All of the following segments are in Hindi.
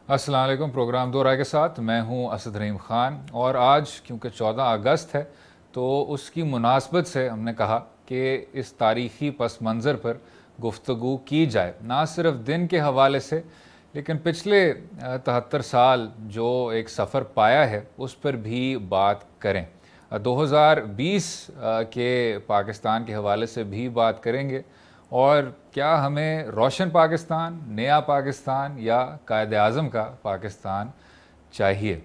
अस्सलाम वालेकुम। प्रोग्राम दो राय के साथ मैं हूं असद रहीम ख़ान, और आज क्योंकि 14 अगस्त है तो उसकी मुनासबत से हमने कहा कि इस तारीख़ी पस मंज़र पर गुफ्तगू की जाए, ना सिर्फ दिन के हवाले से लेकिन पिछले 73 साल जो एक सफ़र पाया है उस पर भी बात करें। 2020 के पाकिस्तान के हवाले से भी बात करेंगे, और क्या हमें रोशन पाकिस्तान, नया पाकिस्तान या कायद-ए-आज़म का पाकिस्तान चाहिए।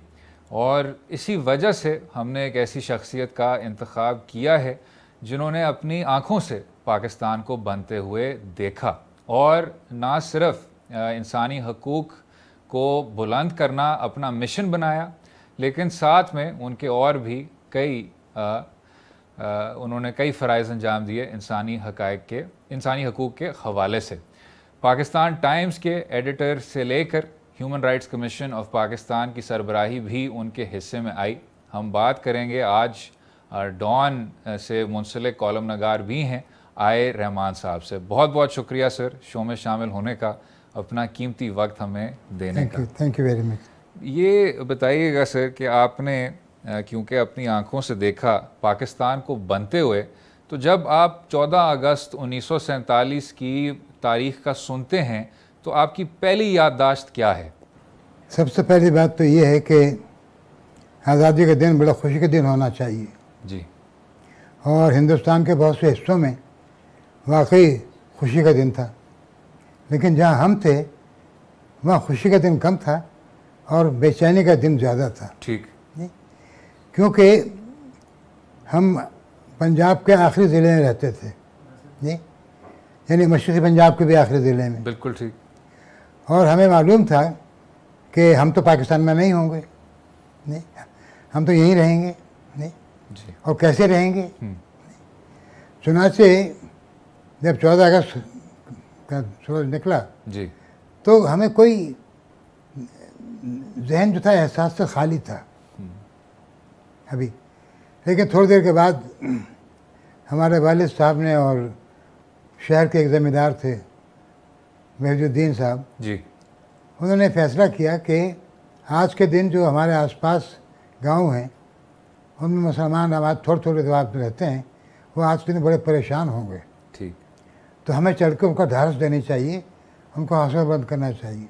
और इसी वजह से हमने एक ऐसी शख्सियत का इंतखाब किया है जिन्होंने अपनी आँखों से पाकिस्तान को बनते हुए देखा, और ना सिर्फ इंसानी हकूक़ को बुलंद करना अपना मिशन बनाया, लेकिन साथ में उनके और भी उन्होंने कई फ़राइज़ अंजाम दिए इंसानी हकूक़ के हवाले से। पाकिस्तान टाइम्स के एडिटर से लेकर human rights commission of Pakistan की सरबराही भी उनके हिस्से में आई। हम बात करेंगे आज डॉन से मुंसलिक कॉलम नगार भी हैं आए रहमान साहब से। बहुत बहुत शुक्रिया सर, शो में शामिल होने का, अपना कीमती वक्त हमें देने का। Thank you very much. ये बताइएगा सर कि आपने क्योंकि अपनी आंखों से देखा पाकिस्तान को बनते हुए, तो जब आप 14 अगस्त 1947 की तारीख़ का सुनते हैं तो आपकी पहली याददाश्त क्या है? सबसे पहली बात तो ये है कि आज़ादी का दिन बड़ा खुशी का दिन होना चाहिए जी, और हिंदुस्तान के बहुत से हिस्सों में वाकई खुशी का दिन था, लेकिन जहाँ हम थे वहाँ खुशी का दिन कम था और बेचैनी का दिन ज़्यादा था। ठीक। क्योंकि हम पंजाब के आखिरी ज़िले में रहते थे जी, यानी मशरक़ी पंजाब के भी आखिरी ज़िले में। बिल्कुल ठीक। और हमें मालूम था कि हम तो पाकिस्तान में नहीं होंगे, नहीं, हम तो यहीं रहेंगे, नहीं जी। और कैसे रहेंगे। चुनाचे जब 14 अगस्त का सूरज निकला जी, तो हमें कोई जहन जो था एहसास से खाली था अभी, लेकिन थोड़ी देर के बाद हमारे वालिद साहब ने और शहर के एक ज़मींदार थे महजुद्दीन साहब जी, उन्होंने फ़ैसला किया कि आज के दिन जो हमारे आसपास गांव हैं उनमें मुसलमान आबाद थोड़े थोड़े दबाव में रहते हैं, वो आज के दिन बड़े परेशान होंगे। ठीक। तो हमें चढ़ के उनको ढाढ़स देनी चाहिए, उनको हौसला बुलंद करना चाहिए।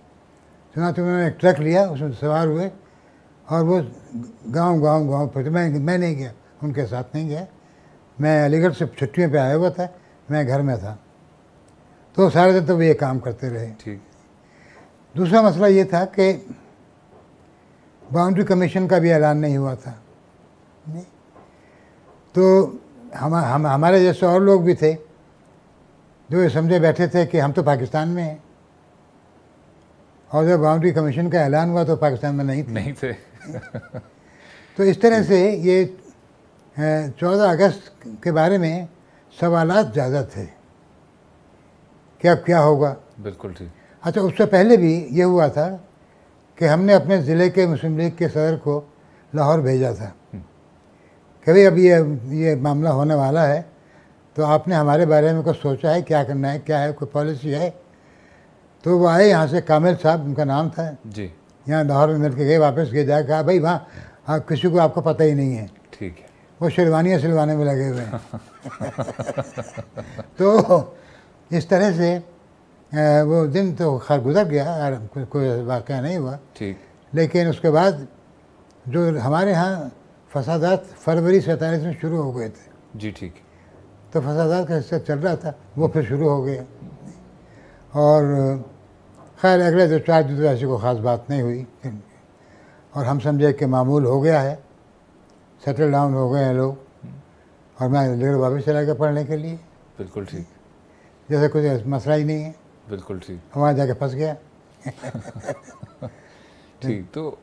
सुना तो उन्होंने एक ट्रक लिया, उसमें सवार हुए और वो गांव पर, मैं नहीं गया, उनके साथ नहीं गया। मैं अलीगढ़ से छुट्टियों पे आया हुआ था, मैं घर में था, तो सारे दिन तो वो ये काम करते रहे। ठीक। दूसरा मसला ये था कि बाउंड्री कमीशन का भी ऐलान नहीं हुआ था, नहीं, तो हमारे जैसे और लोग भी थे जो ये समझे बैठे थे कि हम तो पाकिस्तान में हैं, और जब बाउंड्री कमीशन का ऐलान हुआ तो पाकिस्तान में नहीं थे। तो इस तरह से ये 14 अगस्त के बारे में सवालात ज़्यादा थे कि अब क्या होगा। बिल्कुल ठीक। अच्छा, उससे पहले भी ये हुआ था कि हमने अपने ज़िले के मुस्लिम लीग के सदर को लाहौर भेजा था कि भाई अब ये मामला होने वाला है, तो आपने हमारे बारे में कुछ सोचा है, क्या करना है, क्या है, कोई पॉलिसी है। तो वो आए यहाँ से, कामिल साहब उनका नाम था जी, यहाँ लाहौर में मिल के गए, वापस गए, जाकर कहा भाई वहाँ किसी को आपको पता ही नहीं है। ठीक है। वो शेरवानियाँ सिलवाने में लगे हुए हैं। तो इस तरह से वो दिन तो खैर गुजर गया, कोई वाक़या नहीं हुआ। ठीक। लेकिन उसके बाद जो हमारे यहाँ फसादात फरवरी 47 में शुरू हो गए थे जी, ठीक। तो फसादात का हिस्सा चल रहा था, वो फिर शुरू हो गया। और खैर अगले 2-4 दिन तो ऐसी कोई ख़ास बात नहीं हुई, और हम समझे कि मामूल हो गया है, सेटल डाउन हो गए हैं लोग, और मैं अलीगढ़ वापस चला गया पढ़ने के लिए। बिल्कुल ठीक। जैसे कुछ मसला ही नहीं है। बिल्कुल ठीक। वहाँ जाके फंस गया। ठीक। तो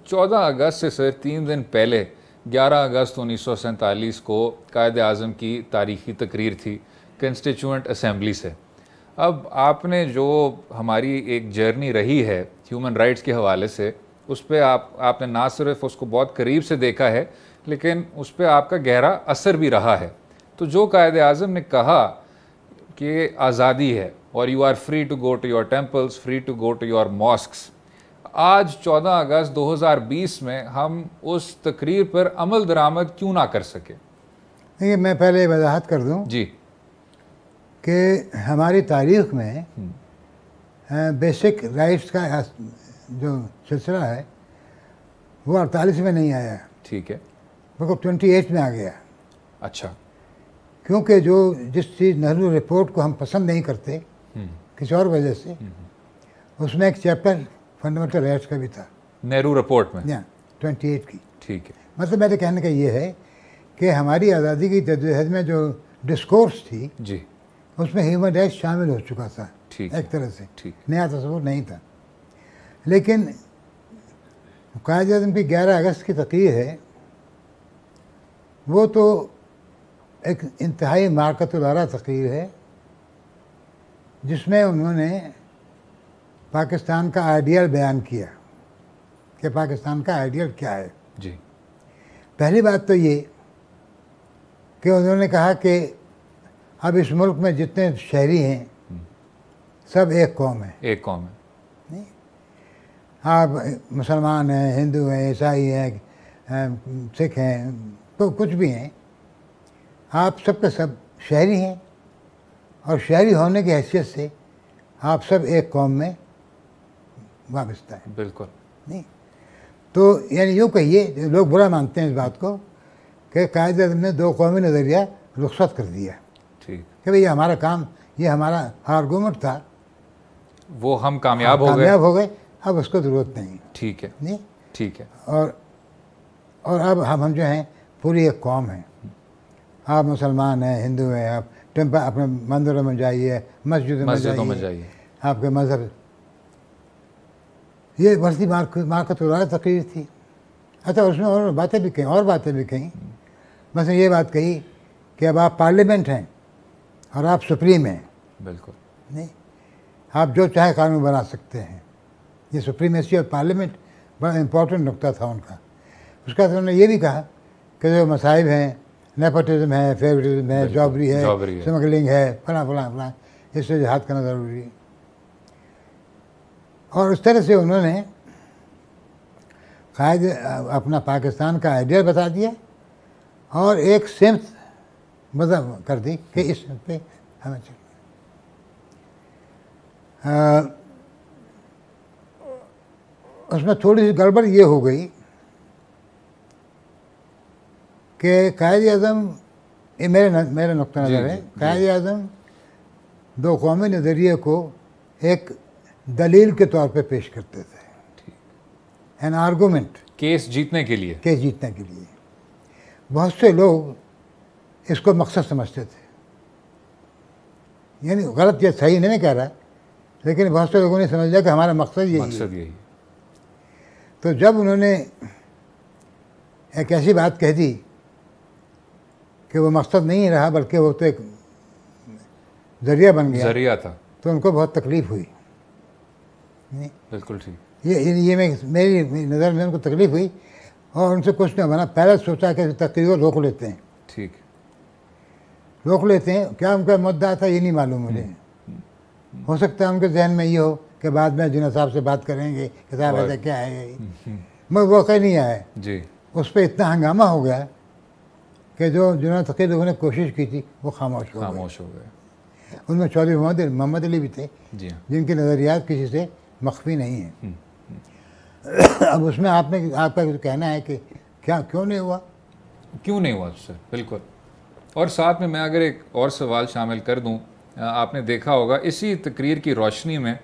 14 अगस्त से सर 3 दिन पहले 11 अगस्त 1947 को कायद-ए-आज़म की तारीख़ी तकरीर थी कंस्टिट्यूएंट असेंबली से। अब आपने जो हमारी एक जर्नी रही है ह्यूमन राइट्स के हवाले से, उस पे आपने ना सिर्फ उसको बहुत करीब से देखा है, लेकिन उस पर आपका गहरा असर भी रहा है। तो जो कायद-ए-आज़म ने कहा कि आज़ादी है और you are free to go to your temples, free to go to your mosques, आज 14 अगस्त 2020 में हम उस तकरीर पर अमल दरामद क्यों ना कर सके? देखिए, मैं पहले वजाहत कर दूं जी कि हमारी तारीख में बेसिक राइट्स का जो सिलसिला है वो 48 में नहीं आया, ठीक है, वो 28 में आ गया। अच्छा, क्योंकि जो जिस चीज़ नेहरू रिपोर्ट को हम पसंद नहीं करते किसी और वजह से, उसमें एक चैप्टर फंडामेंटल राइट्स का भी था नेहरू रिपोर्ट में, 28 की। ठीक है, मतलब मेरे कहने का ये है कि हमारी आज़ादी की जद्दोजहद में जो डिस्कोर्स थी जी, उसमें ह्यूमन राइट्स शामिल हो चुका था, ठीक एक तरह से ठीक, नया तस्वुर नहीं था। लेकिन कायद-ए-आज़म की 11 अगस्त की तकरीर है, वो तो एक इंतहाई मारकतुल-आरा तकरीर है जिसमें उन्होंने पाकिस्तान का आइडियल बयान किया कि पाकिस्तान का आइडियल क्या है। जी, पहली बात तो ये कि उन्होंने कहा कि अब इस मुल्क में जितने शहरी हैं सब एक कौम है। एक कौम है, नहीं, आप मुसलमान हैं, हिंदू हैं, ईसाई हैं, सिख हैं, तो कुछ भी हैं, आप सब के सब शहरी हैं और शहरी होने की हैसियत से आप सब एक कौम में वाबस्ता है। बिल्कुल, नहीं, तो यानी यूँ कहिए, लोग बुरा मानते हैं इस बात को कि कायद-ए-आज़म ने दो कौमी नज़रिया रुखसत कर दिया ठीक, कि भाई ये हमारा काम, ये हमारा आर्गूमेंट था, वो हम कामयाब हो गए, कामयाब हो गए, अब उसको ज़रूरत नहीं। ठीक है, नहीं, ठीक है, और अब हम जो हैं पूरी एक कौम हैं। आप मुसलमान हैं, हिंदू हैं, आप टेम्पल अपने मंदिरों में जाइए, मस्जिदों में जाइए, आपके मज़हब, ये बढ़ती मारकतुल-आरा तकरीर थी। अच्छा, उसमें और बातें भी कहीं, बस ये बात कही कि अब आप पार्लियामेंट हैं और आप सुप्रीम हैं। बिल्कुल, नहीं, आप जो चाहे कानून बना सकते हैं। ये सुप्रीमेसी और पार्लियामेंट बड़ा इम्पोर्टेंट नुकता था उनका। उसका तो उन्होंने ये भी कहा कि जो मसाइब हैं, नेपोटिज्म है, फेवरिज्म है, जॉबरी है, स्मगलिंग है, फला, इससे जिहाद करना ज़रूरी है। और उस तरह से उन्होंने कायद अपना पाकिस्तान का आइडियल बता दिया और एक सिमत मतलब कर दी कि इस पे हमें चलना। उसमें थोड़ी सी गड़बड़ ये हो गई कि कायद-ए-आज़म, ये मेरा नुक्ता नज़र है, कायद-ए-आज़म दो कौमी नज़रिए को एक दलील के तौर पे पेश करते थे, एन आर्गूमेंट, केस जीतने के लिए, बहुत से लोग इसको मकसद समझते थे। यानी गलत या सही नहीं कह रहा, लेकिन बहुत से लोगों ने समझ लिया कि हमारा मकसद यही है। तो जब उन्होंने एक ऐसी बात कह दी कि वो मकसद नहीं रहा बल्कि वो तो एक ज़रिया बन गया, ज़रिया था, तो उनको बहुत तकलीफ़ हुई। नहीं, बिल्कुल ठीक, ये मेरी नज़र में उनको तकलीफ़ हुई और उनसे कुछ नहीं बना। पहले सोचा कि तकरीर को रोक लेते हैं, ठीक, रोक लेते हैं। क्या उनका मुद्दा था ये नहीं मालूम मुझे। हो सकता है उनके जहन में ये हो कि बाद में जिन्ना साहब से बात करेंगे कि साहब ऐसा क्या है, मगर वो कहीं नहीं आया जी। उस पर इतना हंगामा हो गया कि जो जिन्होंने तकरीर लोगों ने कोशिश की थी वो खामोश हो गए। उनमें चौधरी मोहम्मद अली भी थे, जी हाँ, जिनके नज़रियात किसी से मख्फी नहीं है। अब उसमें आपका कहना है कि क्या क्यों नहीं हुआ सर, बिल्कुल। और साथ में मैं अगर एक और सवाल शामिल कर दूं, आपने देखा होगा इसी तकरीर की रोशनी में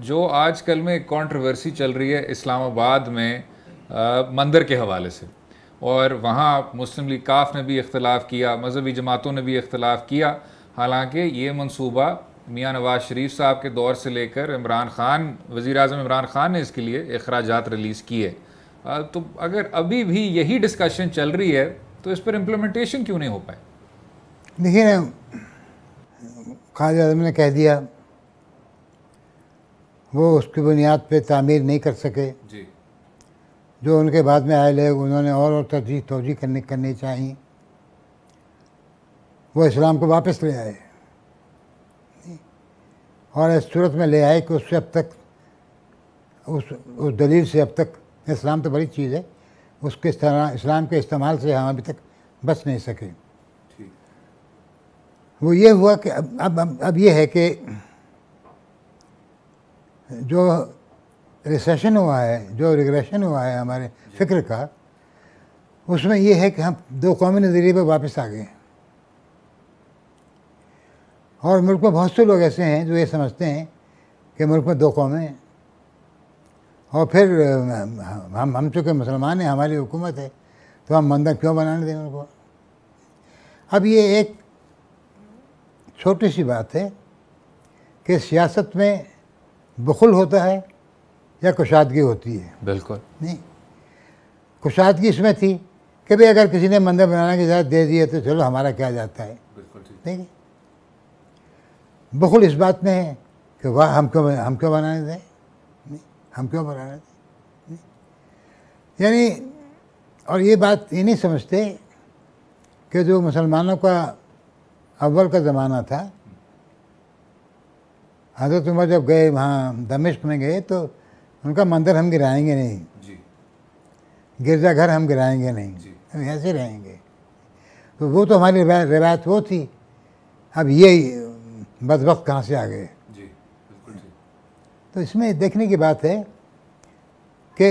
जो आजकल में कंट्रोवर्सी चल रही है इस्लामाबाद में मंदिर के हवाले से, और वहाँ मुस्लिम लीग काफ ने भी इख्तलाफ किया, मजहबी जमातों ने भी इख्तलाफ किया। हालांकि ये मंसूबा मियाँ नवाज शरीफ साहब के दौर से लेकर इमरान खान, वज़ीर आज़म इमरान खान ने इसके लिए अखराजात रिलीज़ किए। तो अगर अभी भी यही डिस्कशन चल रही है तो इस पर इम्प्लीमेंटेशन क्यों नहीं हो पाए? देखिए ना, कायद-ए-आज़म ने कह दिया, वो उसकी बुनियाद पे तामीर नहीं कर सके जी, जो उनके बाद में आए लोग उन्होंने और तोजी करनी चाहिए, वो इस्लाम को वापस ले आए और इस सूरत में ले आए कि उससे अब तक उस दलील से अब तक, इस्लाम तो बड़ी चीज़ है, उसके इस्लाम के इस्तेमाल से हम अभी तक बच नहीं सके। वो ये हुआ कि अब ये है कि जो रिसेशन हुआ है, जो रिग्रेशन हुआ है हमारे फ़िक्र का, उसमें ये है कि हम दो कौमी नज़रिए पर वापस आ गए। और मुल्क में बहुत से लोग ऐसे हैं जो ये समझते हैं कि मुल्क में दो कौमें हैं, और फिर हम चूँकि मुसलमान हैं, हमारी हुकूमत है, तो हम मंदिर क्यों बनाने दें उनको। अब ये एक छोटी सी बात है कि सियासत में बुखुल होता है या कुशादगी होती है। बिल्कुल नहीं, कुशादगी इसमें थी कि भाई अगर किसी ने मंदिर बनाने की इजाज़त दे दी है तो चलो हमारा क्या जाता है। बिल्कुल ठीक। ठीक है, बुखुल इस बात में है कि वाह हम क्यों बनाने दें, नहीं, हम क्यों बनाने दें, यानी। और ये बात ये नहीं समझते कि जो मुसलमानों का अव्वल का ज़माना था, हज़रत उमर जब गए वहाँ दमिश्क में गए तो उनका मंदिर हम गिराएंगे नहीं जी, गिरजाघर हम गिराएंगे नहीं, हम ऐसे रहेंगे। तो वो तो हमारी रिवायत वो थी। अब ये बदबख्त कहाँ से आ गए। जी, बिल्कुल ठीक। तो इसमें देखने की बात है कि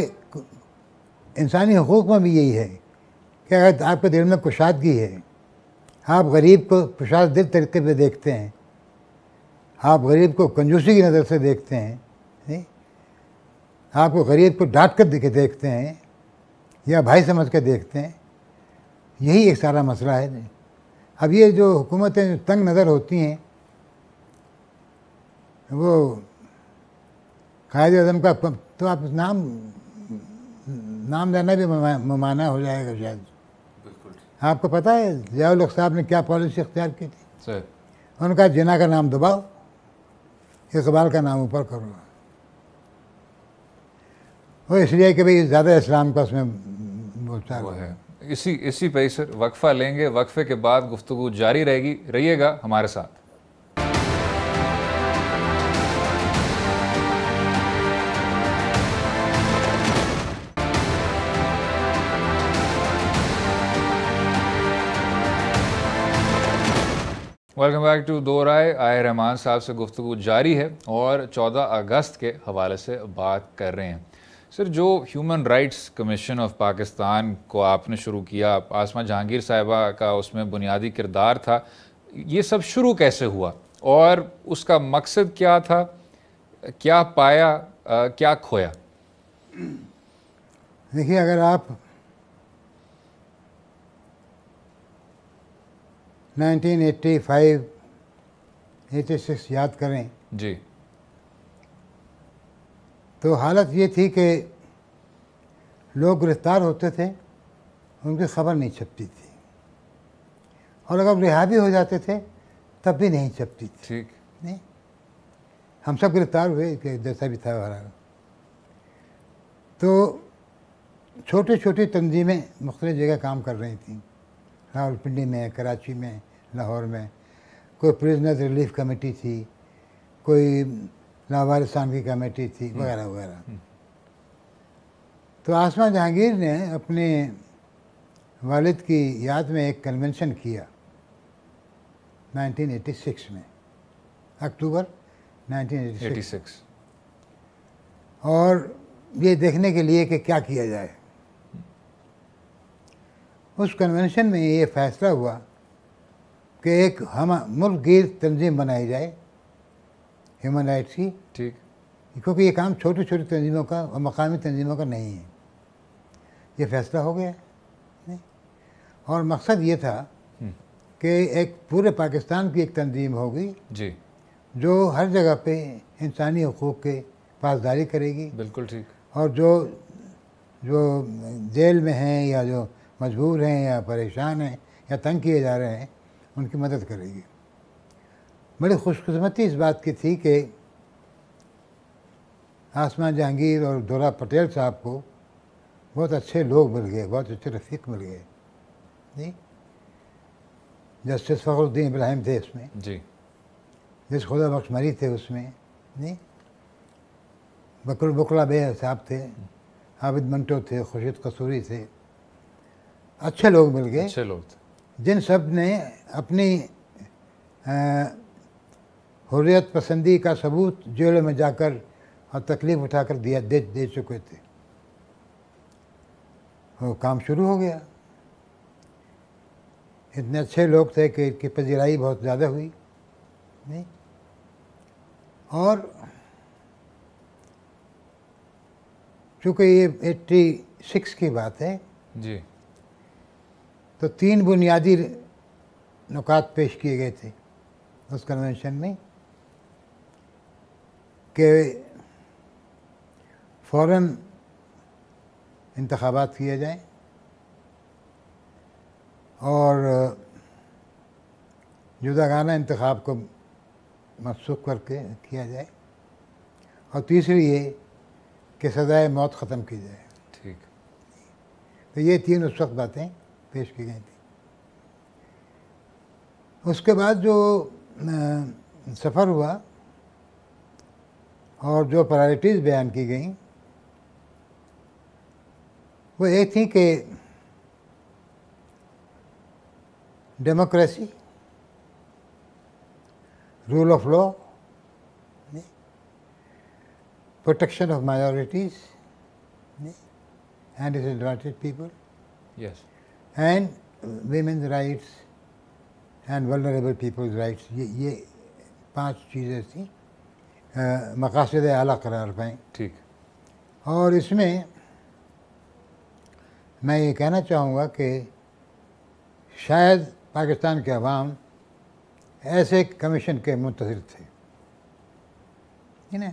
इंसानी हुकूक में भी यही है कि अगर आपके दिल में कुशादगी है, आप गरीब को कुशाद दिल तरीके पे देखते हैं, आप गरीब को कंजूसी की नज़र से देखते हैं, नहीं, आपको गरीब को डांट कर देखते हैं या भाई समझ के देखते हैं, यही एक सारा मसला है। नहीं, अब ये जो हुकूमतें तंग नज़र होती हैं, वो कायद आज़म का तो आप नाम लेना भी ममाना हो जाएगा शायद। बिल्कुल। आपको पता है ज़िया-उल-हक साहब ने क्या पॉलिसी इख्तियार की थी? सर, उनका जिना का नाम दबाओ, इकबाल का नाम ऊपर करो। वो इसलिए कि भाई ज़्यादा इस्लाम का उसमें बोलचाल वो है। इसी पे ही सर वक्फा लेंगे, वक्फे के बाद गुफ्तगू जारी रहेगी, रहिएगा हमारे साथ। वेलकम बैक टू दो राय। आए रहमान साहब से गुफ्तगू जारी है और 14 अगस्त के हवाले से बात कर रहे हैं। सर, जो human rights commission of Pakistan को आपने शुरू किया, आसमा जहांगीर साहिबा का उसमें बुनियादी किरदार था, ये सब शुरू कैसे हुआ और उसका मकसद क्या था, क्या पाया, क्या खोया? देखिए, अगर आप 1985-86 याद करें जी, तो हालत ये थी कि लोग गिरफ्तार होते थे, उनकी खबर नहीं छपती थी, और अगर रिहा भी हो जाते थे तब भी नहीं छपती थी। ठीक। नहीं, हम सब गिरफ्तार हुए कि जैसा भी था हमारा। तो छोटी छोटी तंजीमें मुख्तलिफ जगह काम कर रही थी, रावलपिंडी में, कराची में, लाहौर में। कोई प्रिजनर्स रिलीफ कमेटी थी, कोई लावारिसान की कमेटी थी, वगैरह वगैरह। तो आसमा जहांगीर ने अपने वालिद की याद में एक कन्वेंशन किया 1986 में, अक्टूबर 1986, और ये देखने के लिए कि क्या किया जाए। उस कन्वेंशन में ये फैसला हुआ कि एक हम मुल्क गिर तंजीम बनाई जाए ह्यूमन राइट्स की। ठीक। क्योंकि ये काम छोटी छोटी तंजीमों का और मकामी तंजीमों का नहीं है। ये फैसला हो गया, नहीं? और मकसद ये था कि एक पूरे पाकिस्तान की एक तंजीम होगी जी, जो हर जगह पे इंसानी हुकूक के पासदारी करेगी। बिल्कुल ठीक। और जो जेल में हैं या जो मजबूर हैं या परेशान हैं या तंग किए जा रहे हैं, उनकी मदद करेगी। बड़ी खुशकिस्मती इस बात की थी कि आसमा जहांगीर और दौरा पटेल साहब को बहुत अच्छे लोग मिल गए, बहुत अच्छे रफ़ीक मिल गए। नहीं, जस्टिस फ़खरुद्दीन इब्राहिम थे इसमें, जी, जिस खुदा बख्श मरी थे उसमें, नहीं, बकरुल बुकला बे साहब थे, आबिद मंटो थे, खुर्शीद कसूरी थे, अच्छे लोग मिल गए, अच्छे लोग थे, जिन सब ने अपनी हुर्रियत पसंदी का सबूत जेलों में जाकर और तकलीफ उठाकर दे चुके थे। वो काम शुरू हो गया। इतने अच्छे लोग थे कि इनकी पजीराई बहुत ज़्यादा हुई नहीं। और चूँकि ये 86 की बात है जी, तो 3 बुनियादी नुकात पेश किए गए थे उस कन्वेंशन में कि फ़ौरन इंतखाबात किए जाएं और जुदागाना इंतखाब को मनसूख करके किया जाए, और तीसरी ये कि सज़ाए मौत ख़त्म की जाए। ठीक, तो ये 3 उस वक्त बातें पेश की गई थी। उसके बाद जो सफ़र हुआ और जो प्रायोरिटीज़ बयान की गई वो ये थी कि democracy, rule of law, protection of minorities and disadvantaged people, yes, and women's rights and vulnerable people's rights. ये 5 चीज़ें थी मकासद आला करार पाएँ। ठीक, और इसमें मैं ये कहना चाहूँगा कि शायद पाकिस्तान के अवाम ऐसे कमीशन के मुंतज़िर थे, है ना।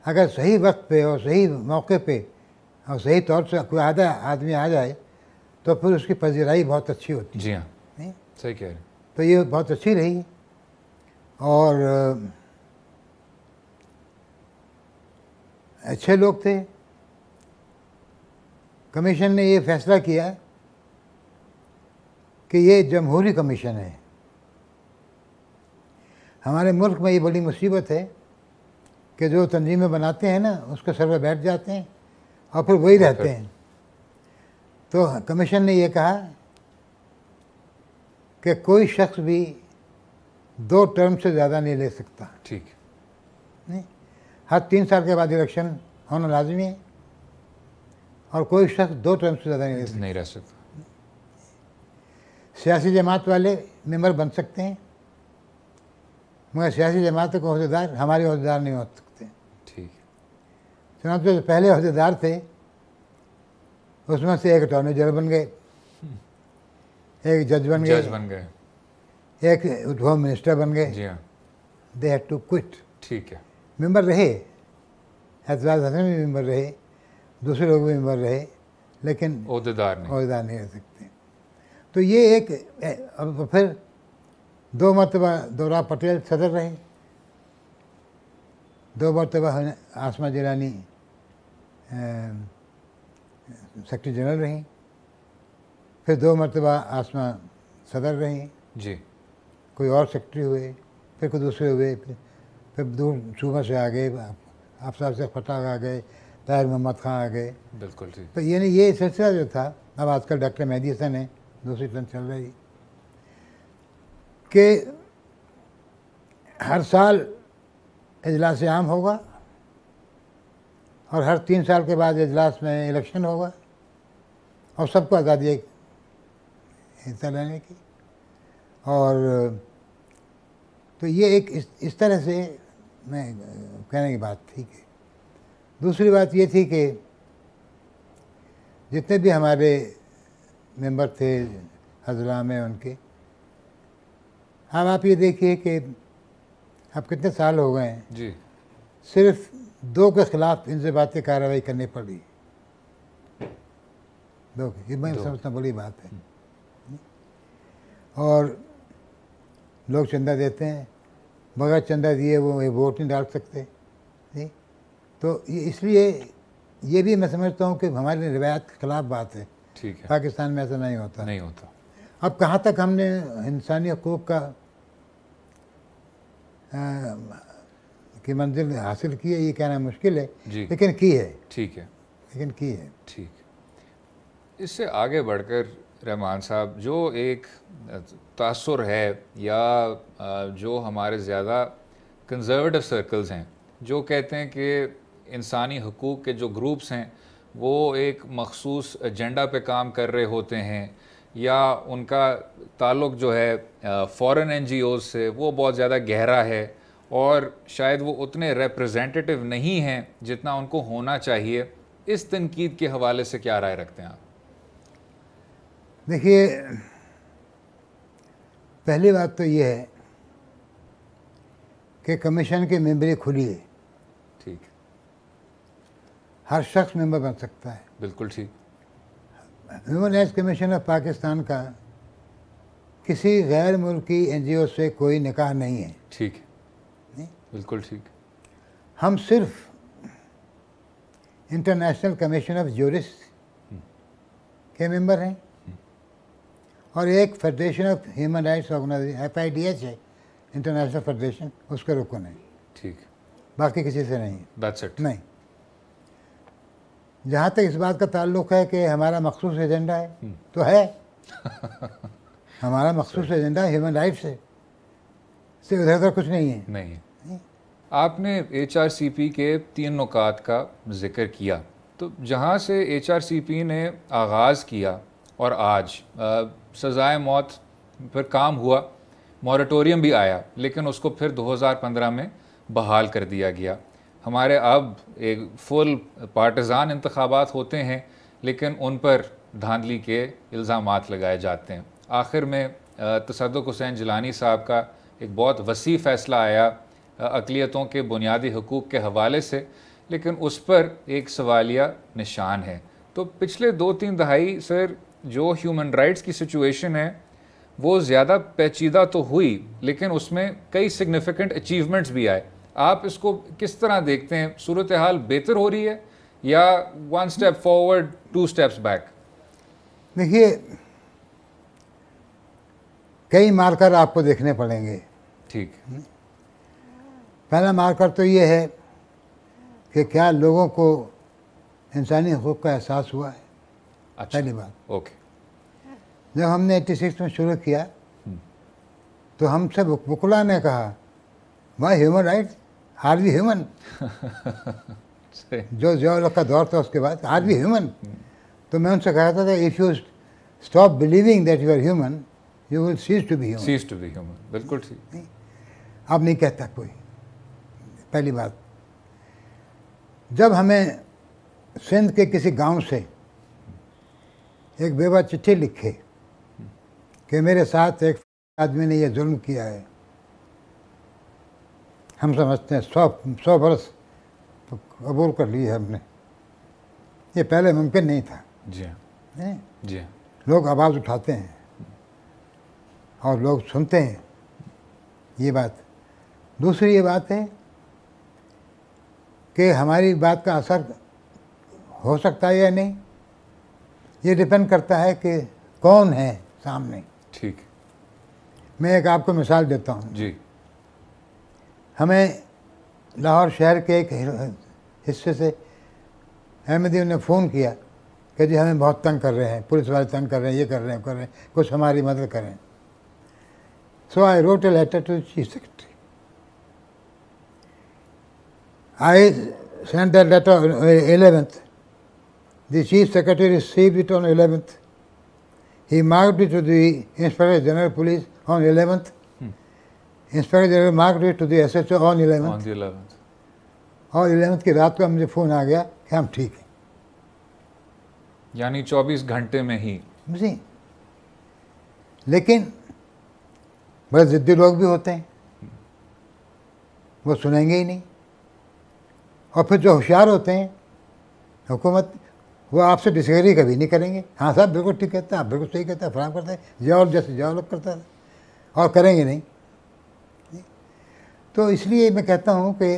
अगर सही वक्त पे और सही मौके पे और सही तौर से कोई आधा आदमी आ जाए तो फिर उसकी पजीराई बहुत अच्छी होती है। जी हाँ, नहीं, सही कह रहे हैं। तो ये बहुत अच्छी रही। और अच्छे लोग थे। कमीशन ने ये फैसला किया कि ये जमहूरी कमीशन है। हमारे मुल्क में ये बड़ी मुसीबत है कि जो तंजीमें बनाते हैं ना उसके सर पे बैठ जाते हैं और फिर वही रहते हैं। तो कमीशन ने ये कहा कि कोई शख्स भी 2 टर्म से ज़्यादा नहीं ले सकता। ठीक, नहीं, हर 3 साल के बाद इलेक्शन होना लाजमी है और कोई शख्स 2 टर्म से ज़्यादा नहीं रह सकता। सियासी जमात वाले मेंबर बन सकते हैं मगर सियासी जमात के अहदेदार हमारे अहदेदार नहीं हो सकते। ठीक, चुनांचे जो पहले अहदेदार थे उसमें से एक अटॉर्नी जनरल बन गए, एक जज बन गए, एक होम मिनिस्टर बन गए। जी हाँ, दे हैड टू क्विट। ठीक है, मेंबर रहे, एतजाज़ हसन भी मेंबर रहे, दूसरे लोग भी मेंबर रहे, लेकिन ओहदेदार नहीं रह सकते। तो ये एक अब फिर 2 मरतबा दौरा पटेल सदर रहे, 2 मरतबा आसमा जिलानी सेक्रेटरी जनरल रहीं, फिर 2 मरतबा आसमा सदर रहीं, जी, कोई और सेक्रेटरी हुए, फिर कोई दूसरे हुए, फिर दूर सूबा से आ गए, आफताब से फतह आ गए, ताहिर मोहम्मद खां आ गए। बिल्कुल ठीक। तो यानी ये सिलसिला जो था, अब आजकल डॉक्टर मेहदी हसन है, दूसरी टर्न चल रही, कि हर साल इजलास आम होगा और हर 3 साल के बाद इजलास में इलेक्शन होगा और सबको आज़ादी है हिस्सा लेने की। और तो ये एक इस तरह से मैं कहने की बात थी। कि दूसरी बात ये थी कि जितने भी हमारे मेंबर थे हज़रा में उनके, अब आप ये देखिए कि अब कितने साल हो गए हैं, जी, सिर्फ 2 के ख़िलाफ़ इनसे बातें कार्रवाई करनी पड़ी। 2 ये मैं समझता बड़ी बात है। और लोग चंदा देते हैं, बगैर चंदा दिए वो वोट नहीं डाल सकते। नहीं, तो ये इसलिए ये भी मैं समझता हूँ कि हमारी रिवायत के ख़िलाफ़ बात है। ठीक है, पाकिस्तान में ऐसा नहीं होता। नहीं होता। अब कहाँ तक हमने इंसानी हकूक़ का की मंजिल हासिल की है ये कहना मुश्किल है, जी। लेकिन की है, ठीक है, लेकिन की है। ठीक। इससे आगे बढ़कर रहमान साहब, जो एक तासुर है या जो हमारे ज़्यादा कंजर्वेटिव सर्कल्स हैं जो कहते हैं कि इंसानी हकूक़ के जो ग्रुप्स हैं वो एक मखसूस एजेंडा पे काम कर रहे होते हैं, या उनका ताल्लुक़ जो है फ़ॉरेन NGOs से वो बहुत ज़्यादा गहरा है और शायद वो उतने रिप्रेजेंटेटिव नहीं हैं जितना उनको होना चाहिए, इस तनकीद के हवाले से क्या राय रखते हैं आप? देखिए, पहली बात तो ये है कि कमीशन की मेंबरी खुली है, ठीक, हर शख्स मेंबर बन सकता है। बिल्कुल ठीक। Human rights commission of Pakistan का किसी गैर मुल्की NGO से कोई निकाह नहीं है। ठीक है, नहीं? बिल्कुल ठीक। हम सिर्फ इंटरनेशनल कमीशन ऑफ जूरिस्ट के मेंबर हैं और एक federation of human rights organisation FIDH है, इंटरनेशनल फेडरेशन, उसके रुकन है। ठीक, बाकी किसी से नहीं। That's it. नहीं, जहाँ तक इस बात का ताल्लुक़ है कि हमारा मखसूस एजेंडा है तो है हमारा मखसूस एजेंडा ह्यूमन राइट्स से उधर उधर कुछ नहीं है। नहीं है। आपने HRCP के 3 नुकात का जिक्र किया, तो जहाँ से HRCP ने आगाज़ किया और आज सज़ाए मौत पर काम हुआ, मॉरेटोरियम भी आया, लेकिन उसको फिर 2015 में बहाल कर दिया गया। हमारे अब एक फुल पार्टिज़ान इंतखाबात होते हैं, लेकिन उन पर धांधली के इल्ज़ामात लगाए जाते हैं। आखिर में तसद्दुक़ हुसैन जिलानी साहब का एक बहुत वसी फ़ैसला आया अक़लियतों के बुनियादी हकूक़ के हवाले से, लेकिन उस पर एक सवालिया निशान है। तो पिछले 2-3 दहाई सर, जो ह्यूमन राइट्स की सिचुएशन है वो ज़्यादा पेचीदा तो हुई, लेकिन उसमें कई सिग्निफिकेंट अचीवमेंट्स भी आए। आप इसको किस तरह देखते हैं? सूरत हाल बेहतर हो रही है या 1 स्टेप फॉरवर्ड 2 स्टेप्स बैक? देखिए, कई मार्कर आपको देखने पड़ेंगे। ठीक, पहला मार्कर तो ये है कि क्या लोगों को इंसानी हकूक़ का एहसास हुआ है। अच्छा, पहली बात। ओके। जब हमने 86 में शुरू किया तो हमसे बुकला ने कहा, why human rights, are we human? जो जियाउल का दौर था उसके बाद, आर वी ह्यूमन? तो मैं उनसे कहा था, if you stop believing that you are human, you will cease to be human. Cease to be human, बिल्कुल ठीक। अब नहीं कहता कोई। पहली बात, जब हमें सिंध के किसी गांव से एक बेवा चिट्ठी लिखे कि मेरे साथ एक आदमी ने यह जुल्म किया है, हम समझते हैं 100 बरस कबूल कर लिए हमने। ये पहले मुमकिन नहीं था। जी हाँ, नहीं? जी हाँ, लोग आवाज़ उठाते हैं और लोग सुनते हैं, ये बात। दूसरी ये बात है कि हमारी बात का असर हो सकता है या नहीं, ये डिपेंड करता है कि कौन है सामने। ठीक। मैं एक आपको मिसाल देता हूँ। जी, हमें लाहौर शहर के एक हिस्से से अहमदियों ने फ़ोन किया कि जी हमें बहुत तंग कर रहे हैं, पुलिस वाले तंग कर रहे हैं, ये कर रहे हैं, कुछ हमारी मदद करें। So I wrote a letter to chief secretary. I sent that letter on 11th. The chief secretary received it on 11th. He marked it to the Inspector General Police on 11th. Inspector General marked it to the SHO on 11th. on the 11th. और 11th की रात को मुझे फ़ोन आ गया कि हम ठीक हैं। यानी 24 घंटे में ही। जी, लेकिन बड़े ज़िद्दी लोग भी होते हैं, वो सुनेंगे ही नहीं। और फिर जो होशियार होते हैं हुकूमत, वो आपसे डिसएग्री कभी नहीं करेंगे। हाँ साहब बिल्कुल ठीक कहता है, आप बिल्कुल सही कहता है, फराम करता है, जवाब जैसे जवाब करता है, और करेंगे नहीं। तो इसलिए मैं कहता हूँ कि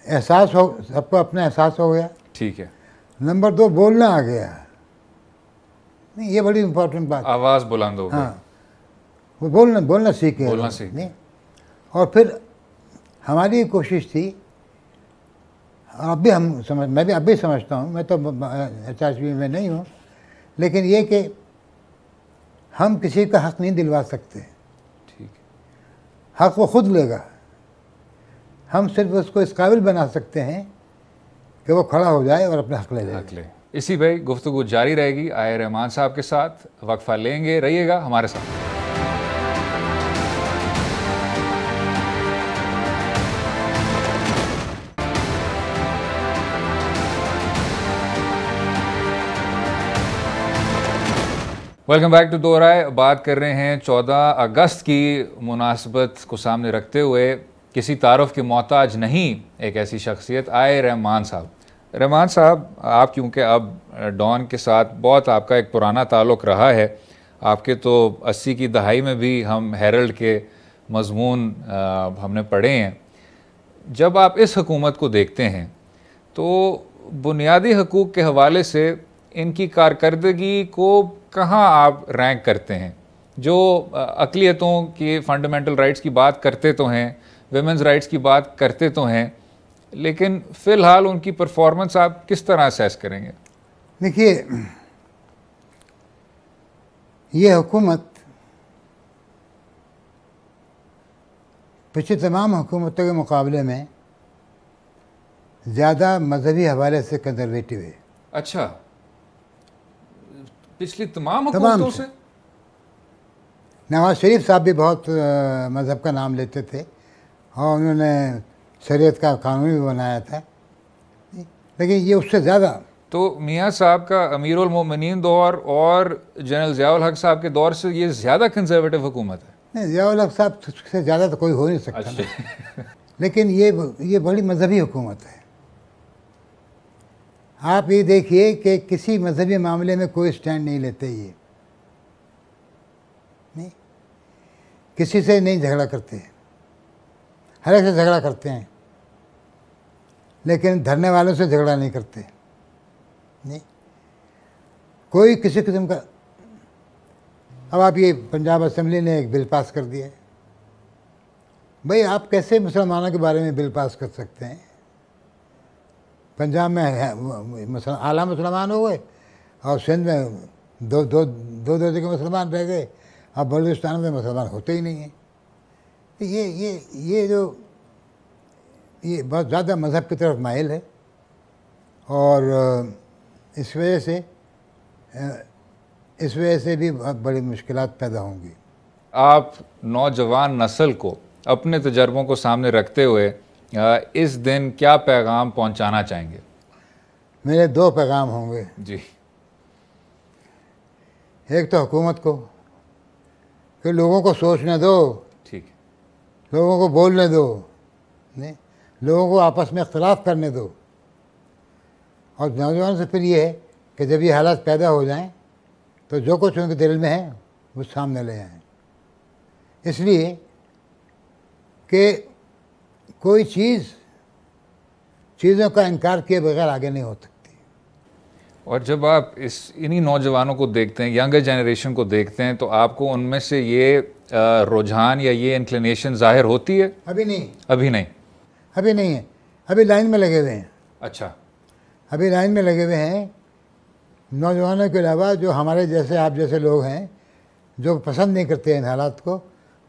एहसास हो, सबको अपना एहसास हो गया। ठीक है। नंबर 2, बोलना आ गया। नहीं, ये बड़ी इम्पोर्टेंट बात। आवाज़ बुलंद हो गई। हाँ, वो बोलना सीखे। बोलना सीखे। नहीं, और फिर हमारी कोशिश थी, और अब भी मैं भी अब भी समझता हूँ, मैं तो HRCP में नहीं हूँ, लेकिन ये कि हम किसी का हक नहीं दिलवा सकते, ठीक है, हक वो खुद लेगा। हम सिर्फ उसको इस काबिल बना सकते हैं कि वो खड़ा हो जाए और अपना हक ले ले। इसी भाई गुफ्तगू जारी रहेगी आए रहमान साहब के साथ, वक्फा लेंगे, रहिएगा हमारे साथ। वेलकम बैक टू दो राय। बात कर रहे हैं 14 अगस्त की मुनासबत को सामने रखते हुए किसी तारुफ के मोहताज नहीं एक ऐसी शख्सियत आए रहमान साहब। रहमान साहब, आप क्योंकि अब डॉन के साथ बहुत आपका एक पुराना ताल्लुक़ रहा है, आपके तो 80 की दहाई में भी हम हेरल्ड के मजमून हमने पढ़े हैं। जब आप इस हुकूमत को देखते हैं तो बुनियादी हकूक़ के हवाले से इनकी कारकर्दगी को कहाँ आप रैंक करते हैं? जो अक़लियतों की फ़ंडामेंटल राइट्स की बात करते तो हैं, वेमेंस राइट्स की बात करते तो हैं, लेकिन फ़िलहाल उनकी परफॉर्मेंस आप किस तरह असेस करेंगे? देखिए, ये हुकूमत पिछली तमाम हुकूमतों के मुकाबले में ज़्यादा मजहबी हवाले से कंजर्वेटिव है। अच्छा, पिछली तमाम हुकूमतों से? नवाज शरीफ साहब भी बहुत मज़हब का नाम लेते थे और उन्होंने शरीयत का कानून भी बनाया था, लेकिन ये उससे ज़्यादा। तो मियाँ साहब का अमीरुल मोमिनीन दौर और जनरल ज़ियाउल हक साहब के दौर से ये ज़्यादा कंजर्वेटिव हुकूमत है? नहीं, ज़ियाउल हक साहब से ज़्यादा तो कोई हो नहीं सकता। अच्छा। लेकिन ये बड़ी मजहबी हुकूमत है। आप ये देखिए कि किसी मजहबी मामले में कोई स्टैंड नहीं लेते, ये नहीं, किसी से नहीं झगड़ा करते, हर एक से झगड़ा करते हैं, लेकिन धरने वालों से झगड़ा नहीं करते, नहीं, कोई किसी किस्म का। अब आप ये पंजाब असेंबली ने एक बिल पास कर दिया है। भाई, आप कैसे मुसलमानों के बारे में बिल पास कर सकते हैं? पंजाब में आला मुसलमान हो गए और सिंध में दो दर्जे के मुसलमान रह गए, अब बलूचिस्तान में मुसलमान होते ही नहीं हैं। तो ये बहुत ज़्यादा मज़हब की तरफ माइल है और इस वजह से भी बहुत बड़ी मुश्किलात पैदा होंगी। आप नौजवान नस्ल को अपने तजर्बों को सामने रखते हुए इस दिन क्या पैगाम पहुंचाना चाहेंगे? मेरे 2 पैगाम होंगे जी। एक तो हुकूमत को कि लोगों को सोचने दो, ठीक, लोगों को बोलने दो, नहीं, लोगों को आपस में इख्तलाफ करने दो। और नौजवानों से फिर ये है कि जब ये हालात पैदा हो जाएं तो जो कुछ उनके दिल में है वो सामने ले आएं, इसलिए कि कोई चीज़ों का इनकार किए बगैर आगे नहीं हो सकती। और जब आप इन्हीं नौजवानों को देखते हैं, यंगर जनरेशन को देखते हैं, तो आपको उनमें से ये रुझान या ये इंक्लिनेशन जाहिर होती है? अभी नहीं है, अभी लाइन में लगे हुए हैं। अच्छा, अभी लाइन में लगे हुए हैं नौजवानों के अलावा जो हमारे जैसे, आप जैसे लोग हैं जो पसंद नहीं करते इन हालात को,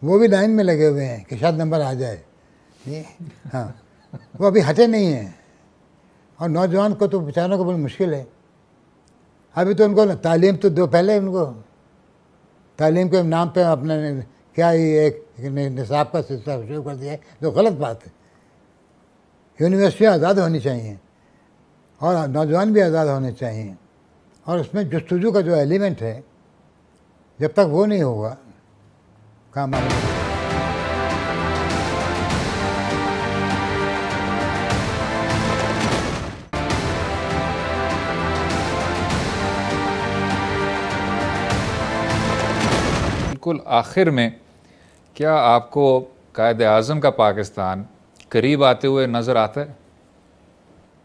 वो भी लाइन में लगे हुए हैं कि शायद नंबर आ जाए। हाँ, वो अभी हटे नहीं हैं और नौजवान को तो बेचारों को बड़ी मुश्किल है। अभी तो उनको तालीम तो दो, पहले उनको तालीम के नाम पे अपने क्या ये एक निसाब का सिलसिला शुरू कर दिया है, जो गलत बात है। यूनिवर्सिटियाँ आज़ाद होनी चाहिए और नौजवान भी आज़ाद होने चाहिए, और उसमें जस्तजू का जो एलिमेंट है, जब तक वो नहीं होगा काम आगे। बिल्कुल आखिर में, क्या आपको कायद आज़म का पाकिस्तान करीब आते हुए नज़र आता है?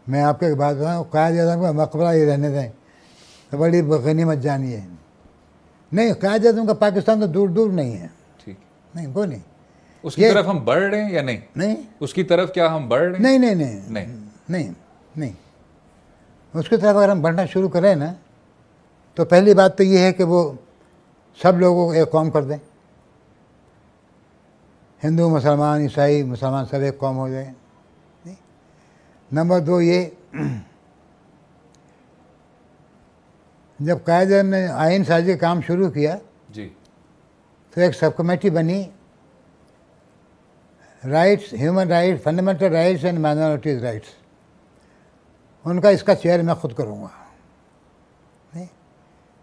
मैं आपको एक बात बताऊँ, कायद आज़म का मकबरा ही रहने दें तो बड़ी गनीमत जानी है। नहीं, कायद आज़म का पाकिस्तान तो दूर दूर नहीं है, ठीक, नहीं वो नहीं। उसकी तरफ हम बढ़ रहे हैं या नहीं? नहीं, उसकी तरफ क्या हम बढ़ रहे हैं? नहीं नहीं नहीं नहीं नहीं नहीं, उसकी तरफ अगर हम बढ़ना शुरू करें ना, तो पहली बात तो ये है कि वो सब लोगों को एक कौम कर दें, हिंदू मुसलमान ईसाई मुसलमान सब एक कौम हो जाए। नहीं, नंबर 2 ये, जब कायदे ने आइन साजी का काम शुरू किया जी, तो एक सब कमेटी बनी, rights, human rights, fundamental rights and minorities rights. उनका इसका चेयर मैं खुद करूँगा, नहीं,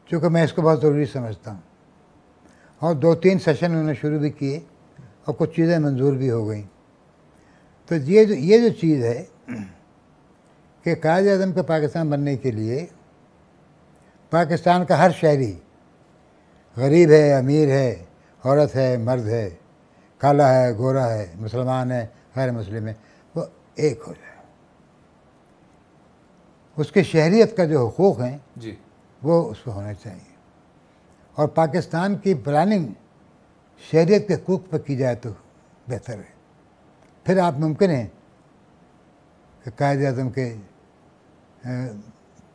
क्योंकि मैं इसको बहुत ज़रूरी समझता हूँ। और 2-3 सेशन उन्होंने शुरू भी किए और कुछ चीज़ें मंजूर भी हो गई। तो ये जो चीज़ है कि कायद-ए-आज़म के पाकिस्तान बनने के लिए पाकिस्तान का हर शहरी, गरीब है, अमीर है, औरत है, मर्द है, काला है, गोरा है, मुसलमान है, गैर मुस्लिम है, वो एक हो जाए। उसके शहरियत का जो हुकूक हैं जी, वो उसको होने चाहिए। और पाकिस्तान की प्लानिंग शहरियत के हुकूक पर की जाए तो बेहतर है। फिर आप मुमकिन है कि कायद-ए-आज़म के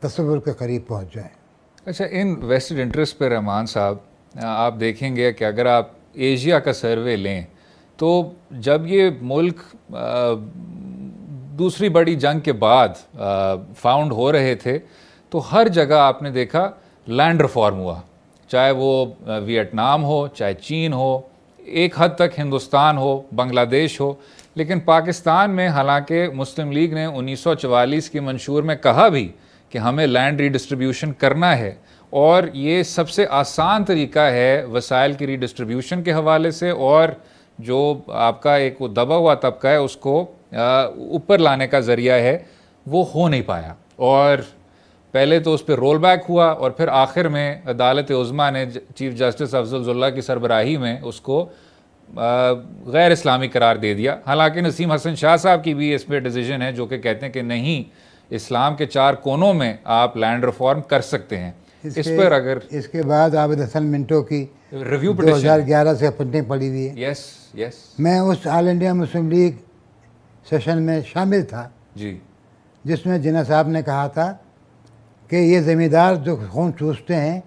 तस्वुर के करीब पहुंच जाए। अच्छा, इन वेस्टेड इंटरेस्ट पे रहमान साहब, आप देखेंगे कि अगर आप एशिया का सर्वे लें तो जब ये मुल्क दूसरी बड़ी जंग के बाद फाउंड हो रहे थे तो हर जगह आपने देखा लैंड रिफॉर्म हुआ, चाहे वो वियतनाम हो, चाहे चीन हो, एक हद तक हिंदुस्तान हो, बांग्लादेश हो। लेकिन पाकिस्तान में हालांकि मुस्लिम लीग ने 1944 की मंशूर में कहा भी कि हमें लैंड रीडिस्ट्रीब्यूशन करना है, और ये सबसे आसान तरीका है वसाइल की रीडिस्ट्रीब्यूशन के हवाले से, और जो आपका एक वो दबा हुआ तबका है उसको ऊपर लाने का ज़रिया है, वो हो नहीं पाया। और पहले तो उस पर रोल बैक हुआ और फिर आखिर में अदालत उज़्मा ने चीफ जस्टिस अफजलुल्लाह की सरबराही में उसको गैर इस्लामी करार दे दिया। हालांकि नसीम हसन शाह साहब की भी इस पर डिसीजन है जो कि कहते हैं कि नहीं, इस्लाम के 4 कोनों में आप लैंड रिफॉर्म कर सकते हैं। इस पर अगर इसके बाद आबिद हसन मिंटो की रिव्यू 2011 से अपनी पड़ी हुई है। यस यस, मैं उस all India Muslim league session में शामिल था जी, जिसमें जिन्ना साहब ने कहा था कि ये ज़मींदार जो खून चूसते हैं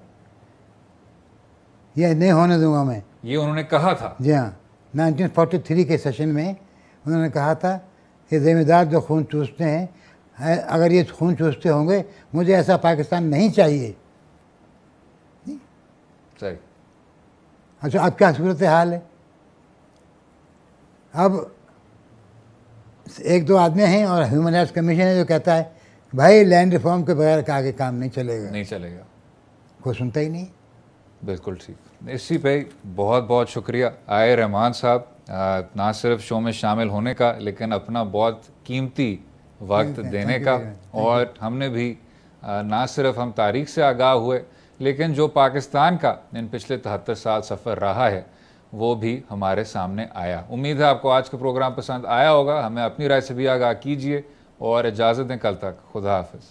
ये नहीं होने दूंगा मैं। ये उन्होंने कहा था? जी हाँ, 1943 के सेशन में उन्होंने कहा था कि ज़मींदार जो खून चूसते हैं, अगर ये खून चूसते होंगे, मुझे ऐसा पाकिस्तान नहीं चाहिए। सही। अच्छा, अब क्या सूरत हाल है? अब 1-2 आदमी हैं और ह्यूमन राइट्स कमीशन है जो कहता है भाई लैंड रिफॉर्म के बगैर आगे काम नहीं चलेगा। नहीं चलेगा, कोई सुनता ही नहीं। बिल्कुल ठीक। इसी पे बहुत बहुत शुक्रिया आए रहमान साहब, ना सिर्फ शो में शामिल होने का लेकिन अपना बहुत कीमती वक्त देने का। और हमने भी ना सिर्फ हम तारीख से आगाह हुए लेकिन जो पाकिस्तान का इन पिछले 73 साल सफ़र रहा है वो भी हमारे सामने आया। उम्मीद है आपको आज का प्रोग्राम पसंद आया होगा। हमें अपनी राय से भी आगाह कीजिए और इजाज़त दें। कल तक खुदा हाफिज़।